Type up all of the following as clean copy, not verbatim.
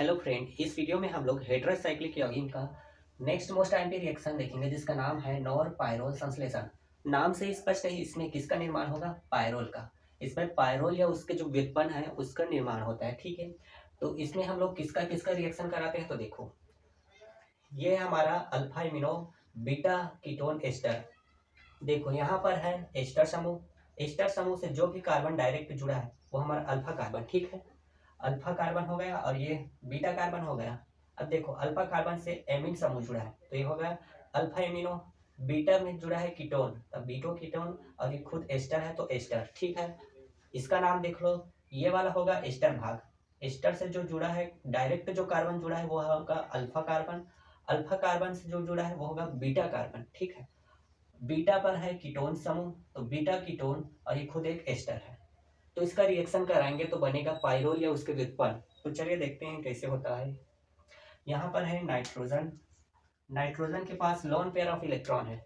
Hello friend, इस video में हम लोग हेटेरोसाइक्लिक यौगिक का नेक्स्ट मोस्ट एंटी रिएक्शन देखेंगे जिसका नाम है नॉर पायरोल संश्लेषण। नाम से ही स्पष्ट है इसमें किसका निर्माण होगा, पायरोल का। इसमें पायरोल या उसके जो व्युत्पन्न है उसका निर्माण होता है, ठीक है। तो इसमें हम लोग किसका किसका रिएक्शन कराते हैं, तो देखो ये हमारा alpha imino beta ketone ester. देखो यहाँ पर है एस्टर समूह। एस्टर समूह से जो भी कार्बन डायरेक्ट जुड़ा है वो हमारा अल्फा कार्बन, ठीक है। अल्फा कार्बन हो गया और ये बीटा कार्बन हो गया। अब देखो अल्फा कार्बन से एमिन समूह जुड़ा है तो ये हो गया अल्फा एमिनो। बीटा में जुड़ा है कीटोन, तब बीटो कीटोन, और ये खुद एस्टर है तो एस्टर, ठीक है। इसका नाम देख लो, ये वाला होगा एस्टर भाग। एस्टर से जो जुड़ा है डायरेक्ट जो कार्बन जुड़ा है वो होगा अल्फा कार्बन। अल्फा कार्बन से जो जुड़ा है वो होगा बीटा कार्बन, ठीक है। बीटा पर है कीटोन समूह तो बीटा कीटोन, और ये खुद एक एस्टर है। तो इसका रिएक्शन कराएंगे तो बनेगा पाइरोल या उसके व्युत्पन्न। तो चलिए देखते हैं कैसे होता है। यहाँ पर है नाइट्रोजन। नाइट्रोजन के पास लोन पेयर ऑफ इलेक्ट्रॉन है,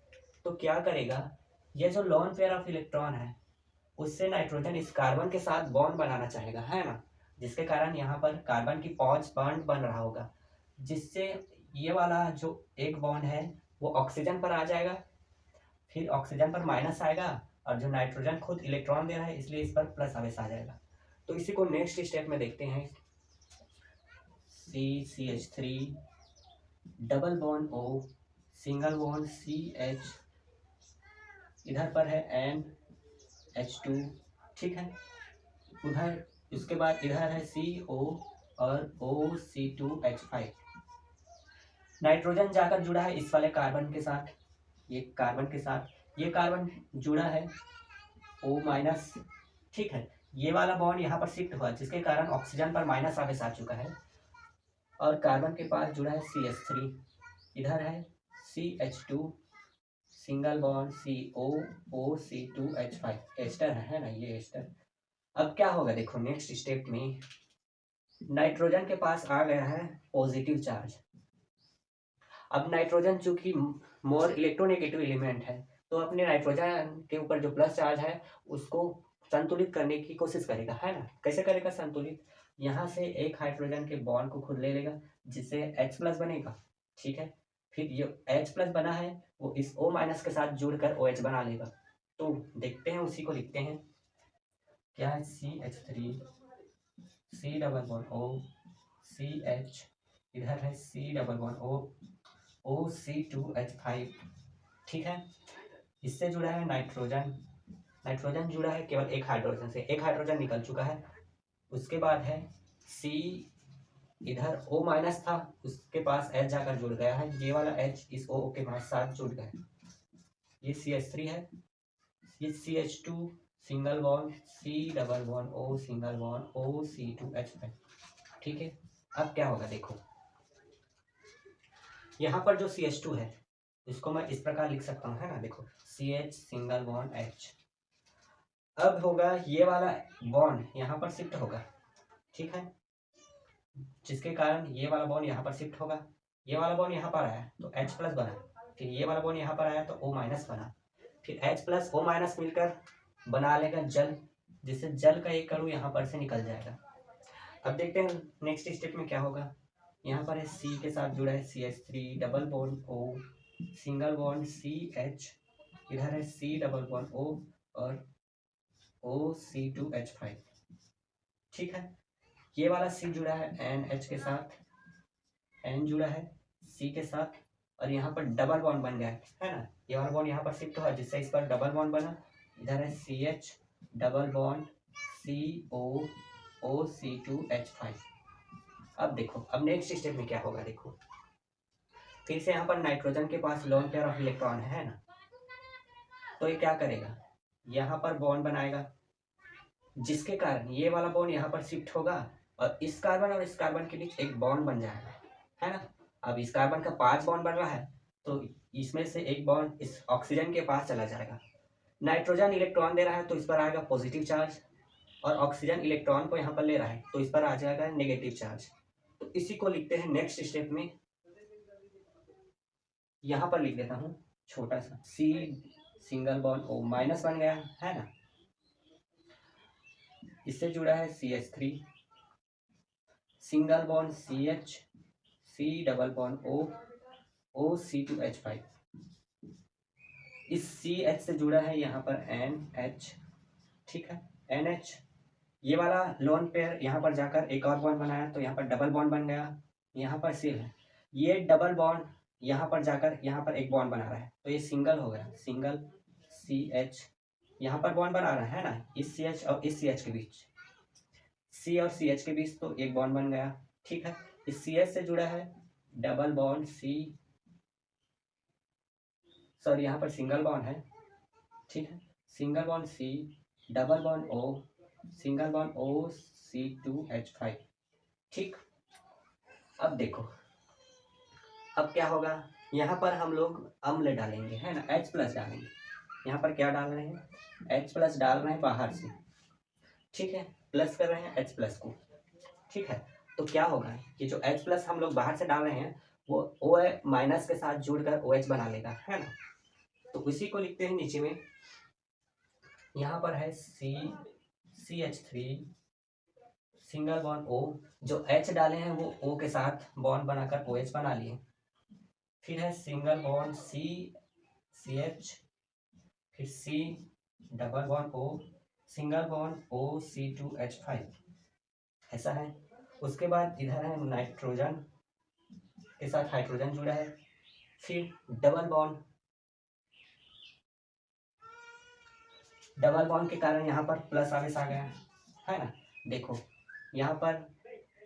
तो क्या करेगा, ये जो लोन पेयर ऑफ इलेक्ट्रॉन है उससे नाइट्रोजन इस कार्बन के साथ बॉन्ड बनाना चाहेगा, है ना। जिसके कारण यहाँ पर कार्बन की 5 बॉन्ड बन रहा होगा, जिससे ये वाला जो एक बॉन्ड है वो ऑक्सीजन पर आ जाएगा, फिर ऑक्सीजन पर माइनस आएगा, और जो नाइट्रोजन खुद इलेक्ट्रॉन दे रहा है इसलिए इस पर प्लस आवेश आ जाएगा। तो इसी को नेक्स्ट स्टेप में देखते हैं। CH3 double bond O, single bond CH, इधर पर है NH2, ठीक है। उधर इसके बाद इधर है CO और OC2H5। नाइट्रोजन जाकर जुड़ा है इस वाले कार्बन के साथ, ये कार्बन के साथ ये कार्बन जुड़ा है O माइनस, ठीक है। ये वाला बॉन्ड यहाँ पर शिफ्ट हुआ जिसके कारण ऑक्सीजन पर माइनस आवेश आ चुका है, और कार्बन के पास जुड़ा है CH3, इधर है CH2, single bond CO, OC2H5, ester है ना, ये एस्टर। अब क्या होगा देखो नेक्स्ट स्टेप में, नाइट्रोजन के पास आ गया है पॉजिटिव चार्ज। अब नाइट्रोजन चूंकि मोर इलेक्ट्रोनेगेटिव एलिमेंट है तो अपने नाइट्रोजन के ऊपर जो प्लस चार्ज है उसको संतुलित करने की कोशिश करेगा, है ना। कैसे करेगा संतुलित, यहाँ से एक हाइड्रोजन के बॉन्ड को खुद ले लेगा जिससे H प्लस बनेगा, ठीक है। फिर ये H प्लस बना है वो इस O माइनस के साथ जुड़कर OH बना लेगा। तो देखते हैं, उसी को लिखते हैं। क्या है, CH3 C double bond O CH, इधर है C double bond O OC2H5, ठीक है। इससे जुड़ा है नाइट्रोजन। नाइट्रोजन जुड़ा है केवल एक हाइड्रोजन से, एक हाइड्रोजन निकल चुका है। उसके बाद है C, इधर O माइनस था उसके पास H जाकर जुड़ गया है, ये वाला H इस O के पास साथ जुड़ गया। ये CH3 है, ये CH2 single bond C double bond O single bond OC2H5, ठीक है। अब क्या होगा देखो, यहाँ पर जो CH2 है इसको मैं इस प्रकार लिख सकता हूँ, है ना। देखो CH सिंगल बॉन्ड H। अब होगा ये वाला बॉन्ड यहाँ पर शिफ्ट होगा, ठीक है, जिसके कारण ये वाला बॉन्ड यहाँ पर शिफ्ट होगा। ये वाला बॉन्ड यहाँ पर आया तो H प्लस बना, फिर ये वाला बॉन्ड यहाँ पर आया तो O माइनस बना, फिर H प्लस O माइनस मिलकर बना लेगा जल, जिससे जल का एक अणु यहाँ पर से निकल जाएगा। अब देखते हैं नेक्स्ट स्टेप में क्या होगा। यहाँ पर है C के साथ जुड़ा है CH3 double bond O single bond CH, इधर है C डबल बॉन्ड O और OC2H5, ठीक है। ये वाला C जुड़ा है NH के साथ, N जुड़ा है C के साथ, और यहाँ पर डबल बॉन्ड बन गया है ना। ये वाला बॉन्ड यहाँ पर शिफ्ट हुआ जिससे इस पर डबल बॉन्ड बना, इधर है CH double bond CO OC2H5। अब देखो अब नेक्स्ट स्टेप में क्या होगा देखो, फिर से यहाँ पर नाइट्रोजन के पास लोन पेयर ऑफ इलेक्ट्रॉन है ना, तो ये क्या करेगा, यहाँ पर बॉन्ड बनाएगा जिसके कारण ये वाला बॉन्ड यहाँ पर शिफ्ट होगा, और इस कार्बन और इस कार्बन के बीच एक बॉन्ड बन जाएगा, है ना। अब इस कार्बन का 5 बॉन्ड बन रहा है तो इसमें से एक बॉन्ड इस ऑक्सीजन के पास चला जाएगा। नाइट्रोजन इलेक्ट्रॉन दे रहा है तो इस पर आएगा पॉजिटिव चार्ज, और ऑक्सीजन इलेक्ट्रॉन को यहाँ पर ले रहा है तो इस पर आ जाएगा नेगेटिव चार्ज। तो इसी को लिखते हैं नेक्स्ट स्टेप में, यहाँ पर लिख देता हूँ छोटा सा C single bond O minus बन गया है ना। इससे जुड़ा है CH3, single bond CH, C double bond O, OC2H5। इस CH से जुड़ा है यहाँ पर NH, ठीक है, NH। ये वाला लोन पेयर यहाँ पर जाकर एक और बॉन्ड बनाया तो यहाँ पर डबल बॉन्ड बन गया, यहाँ पर सिल है। ये डबल बॉन्ड यहाँ पर जाकर यहाँ पर एक बॉन्ड बना रहा है तो ये सिंगल हो गया, सिंगल CH। यहाँ पर बॉन्ड बना रहा है ना, इस CH और इस CH के बीच, C और CH के बीच, तो एक बॉन्ड बन गया, ठीक है। इस CH से जुड़ा है डबल बॉन्ड C, सॉरी यहाँ पर सिंगल बॉन्ड है, ठीक है, single bond C double bond O, single bond OC2H5, ठीक। अब देखो, अब क्या होगा, यहाँ पर हम लोग अम्ल डालेंगे, है ना, H प्लस डालेंगे। यहाँ पर क्या डाल रहे हैं, H प्लस डाल रहे हैं बाहर से, ठीक है, प्लस कर रहे हैं H प्लस को, ठीक है। तो क्या होगा कि जो H प्लस हम लोग बाहर से डाल रहे हैं वो O माइनस के साथ जुड़कर OH बना लेगा, है ना। तो उसी को लिखते हैं नीचे में, यहाँ पर है CH3 सिंगल बॉन्ड O, जो H डाले हैं वो O के साथ बॉन्ड बनाकर OH बना लिए। फिर है सिंगल बॉन्ड CH, फिर C double bond O, single bond OC2H5, ऐसा है। उसके बाद इधर है नाइट्रोजन के साथ हाइड्रोजन जुड़ा है, फिर डबल बॉन्ड के कारण यहाँ पर प्लस आवेश आ गया, है ना। देखो यहाँ पर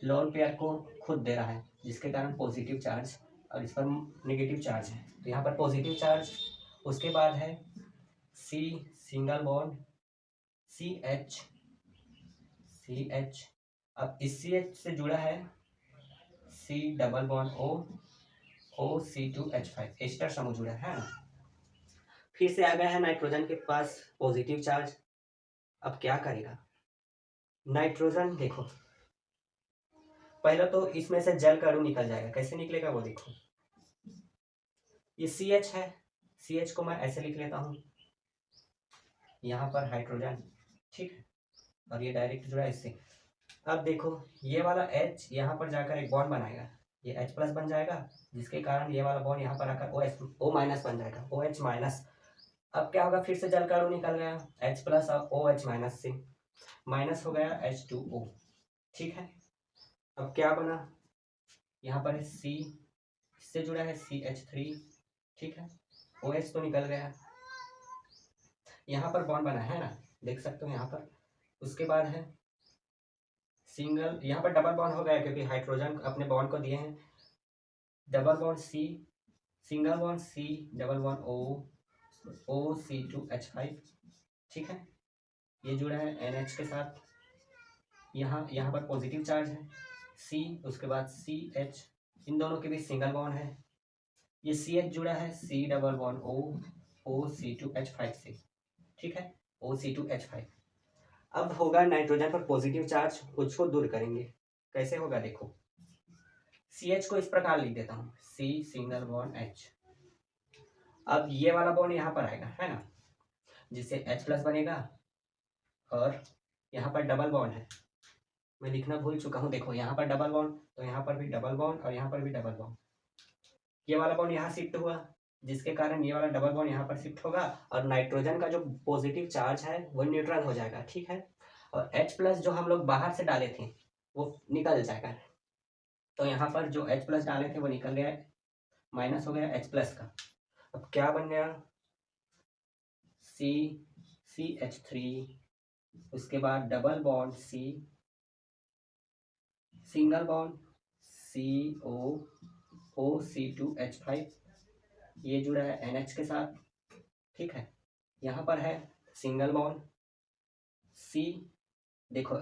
लोन पेयर को खुद दे रहा है जिसके कारण पॉजिटिव चार्ज और इस पर नेगेटिव चार्ज है, तो यहाँ पर पॉजिटिव चार्ज। उसके बाद है C सिंगल बॉन्ड CH, अब इस CH से जुड़ा है C double bond O, OC2H5, ester समूह जुड़ा है ना। फिर से आ गया है नाइट्रोजन के पास पॉजिटिव चार्ज। अब क्या करेगा नाइट्रोजन, देखो पहले तो इसमें से जल का अणु निकल जाएगा, कैसे निकलेगा वो देखो, ये CH है, CH को मैं ऐसे लिख लेता हूँ, यहाँ पर हाइड्रोजन, ठीक है, और ये डायरेक्ट जुड़ा है इससे। अब देखो ये वाला H यहाँ पर जाकर एक बॉन्ड बनाएगा, ये H प्लस बन जाएगा, जिसके कारण ये वाला बॉन्ड यहाँ पर आकर O माइनस बन जाएगा, OH माइनस। अब क्या होगा, फिर से जल का अणु निकल गया, H प्लस और OH माइनस से माइनस हो गया H2O, ठीक है। अब क्या बना, यहाँ पर C, इससे जुड़ा है CH3, ठीक है, OH तो निकल गया, यहाँ पर बॉन्ड बना है ना, देख सकते हो यहाँ पर। उसके बाद है सिंगल, यहाँ पर डबल बॉन्ड हो गया क्योंकि हाइड्रोजन अपने बॉन्ड को दिए हैं, double bond C single bond C double bond O, OC2H5, ठीक है, ये जुड़ा है NH के साथ, यहाँ पर पॉजिटिव चार्ज है C, उसके बाद CH, इन दोनों के बीच सिंगल बॉन्ड है, ये CH जुड़ा है C double bond O, OC2H5 से, ठीक है, OC2H5। अब होगा नाइट्रोजन पर पॉजिटिव चार्ज, उसको दूर करेंगे, कैसे होगा देखो, CH को इस प्रकार लिख देता हूँ, C सिंगल बॉन्ड H। अब ये वाला बॉन्ड यहाँ पर आएगा, है ना, जिससे H प्लस बनेगा, और यहाँ पर डबल बॉन्ड है, मैं लिखना भूल चुका हूँ, देखो यहाँ पर डबल बॉन्ड, तो यहाँ पर भी डबल बॉन्ड और यहाँ पर भी डबल बॉन्ड, ये वाला बॉन्ड यहाँ शिफ्ट हुआ, जिसके कारण ये वाला डबल बॉन्ड यहाँ पर शिफ्ट होगा, और नाइट्रोजन का जो पॉजिटिव चार्ज है वो न्यूट्रल हो जाएगा, ठीक है, और H प्लस जो हम लोग बाहर से डाले थे वो निकल जाएगा, तो यहाँ पर जो H प्लस डाले थे वो निकल गया, माइनस हो गया H प्लस का। अब क्या बन गया, CH3, उसके बाद double bond C single bond CO, OC2H5, ये जुड़ा है NH के साथ, ठीक है। यहाँ पर है सिंगल बॉन्ड C, देखो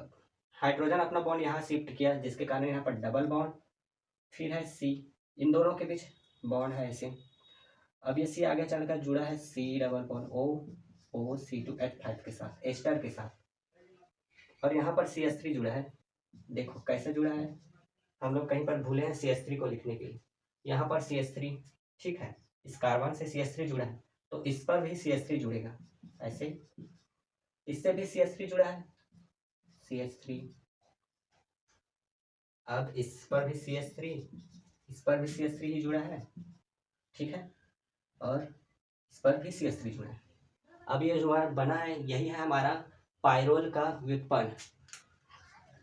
हाइड्रोजन अपना बॉन्ड यहाँ शिफ्ट किया जिसके कारण यहाँ पर डबल बॉन्ड, फिर है C, इन दोनों के बीच बॉन्ड है ऐसे। अब ये C आगे चलकर जुड़ा है C double bond O, OC2H5 के साथ, एस्टर के साथ, और यहाँ पर CH3 जुड़ा है, देखो कैसे जुड़ा है, हम लोग कहीं पर भूले हैं CH3 को लिखने के लिए, यहाँ पर CH3, ठीक है, इस कार्बन से CH3 जुड़ा है तो इस पर भी CH3 जुड़ेगा, ऐसे इससे भी CH3 जुड़ा है, CH3 अब इस पर भी CH3, इस पर भी CH3 ही जुड़ा है, ठीक है, और इस पर भी CH3 जुड़ा है। अब ये जो हमारा बना है यही है हमारा पायरोल का व्युत्पन्न।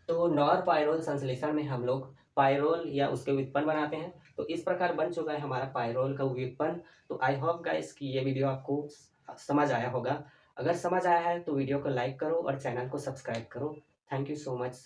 तो नॉर पायरोल संश्लेषण में हम लोग पायरोल या उसके व्युत्पन्न बनाते हैं। तो इस प्रकार बन चुका है हमारा पायरोल का व्युत्पन्न। तो आई होप गाइस कि ये वीडियो आपको समझ आया होगा। अगर समझ आया है तो वीडियो को लाइक करो और चैनल को सब्सक्राइब करो। Thank you so much.